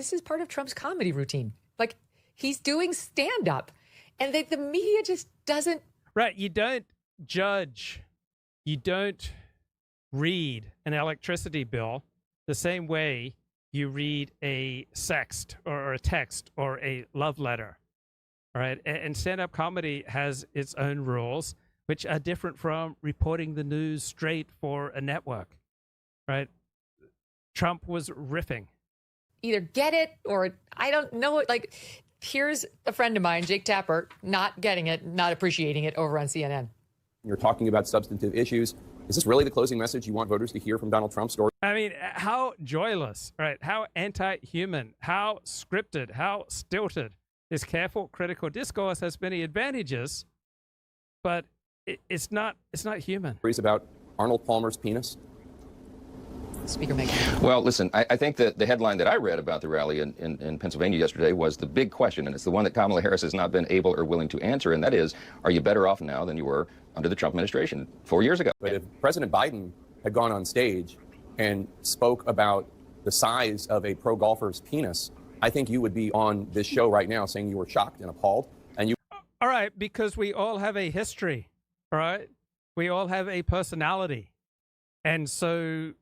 this is part of Trump's comedy routine. Like, he's doing stand-up, and the media just doesn't. Right. You don't judge. You don't read an electricity bill the same way you read a sext or a text or a love letter. All right. And stand-up comedy has its own rules, which are different from reporting the news straight for a network. Right. Trump was riffing. Either get it or I don't know it. Like, here's a friend of mine, Jake Tapper, not getting it, not appreciating it over on CNN. You're talking about substantive issues. Is this really the closing message you want voters to hear from Donald Trump's story? I mean, how joyless, right? How anti-human, how scripted, how stilted. This careful, critical discourse has many advantages, but it's not human. Stories about Arnold Palmer's penis? Speaker Megan. Well, listen, I think that the headline that I read about the rally in Pennsylvania yesterday was the big question, and it's the one that Kamala Harris has not been able or willing to answer, and that is, are you better off now than you were under the Trump administration 4 years ago? But if President Biden had gone on stage and spoke about the size of a pro golfer's penis, I think you would be on this show right now saying you were shocked and appalled. And you. All right, because we all have a history, all right? We all have a personality. And so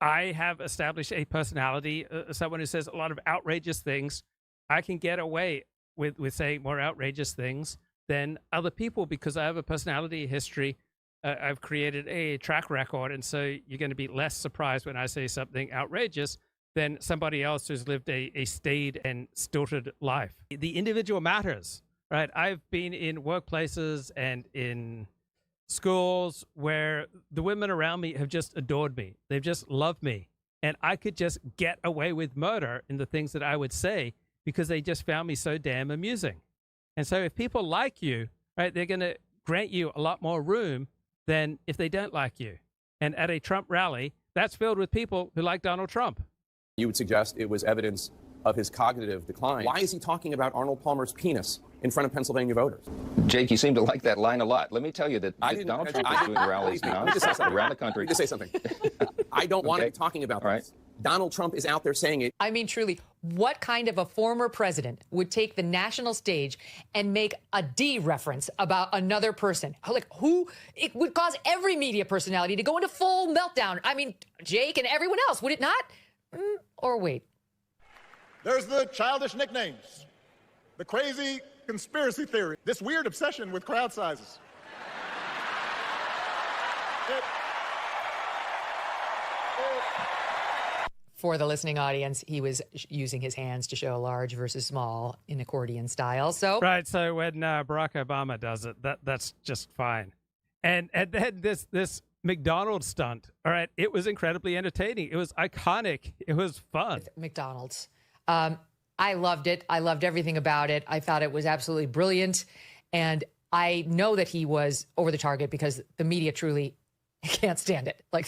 I have established a personality, someone who says a lot of outrageous things. I can get away with saying more outrageous things than other people because I have a personality history. I've created a track record, and so you're going to be less surprised when I say something outrageous than somebody else who's lived a staid and stilted life. The individual matters, right? I've been in workplaces and in schools where the women around me have just adored me. They've just loved me. And I could just get away with murder in the things that I would say because they just found me so damn amusing. And so if people like you, right, they're going to grant you a lot more room than if they don't like you. And at a Trump rally, that's filled with people who like Donald Trump. You would suggest it was evidence of his cognitive decline. Why is he talking about Arnold Palmer's penis in front of Pennsylvania voters? Jake, you seem to like that line a lot. Let me tell you that Donald Trump is doing rallies now around the country. Let me just say something. I don't want to be talking about this. Donald Trump is out there saying it. I mean, truly, what kind of a former president would take the national stage and make a D reference about another person? Like, who? It would cause every media personality to go into full meltdown. I mean, Jake and everyone else, would it not? Or wait. There's the childish nicknames, the crazy conspiracy theory, this weird obsession with crowd sizes. For the listening audience, he was using his hands to show large versus small in accordion style. So right. So when Barack Obama does it, that's just fine. And then this McDonald's stunt. All right. It was incredibly entertaining. It was iconic. It was fun. McDonald's. I loved it. I loved everything about it. I thought it was absolutely brilliant. And I know that he was over the target because the media truly can't stand it. Like,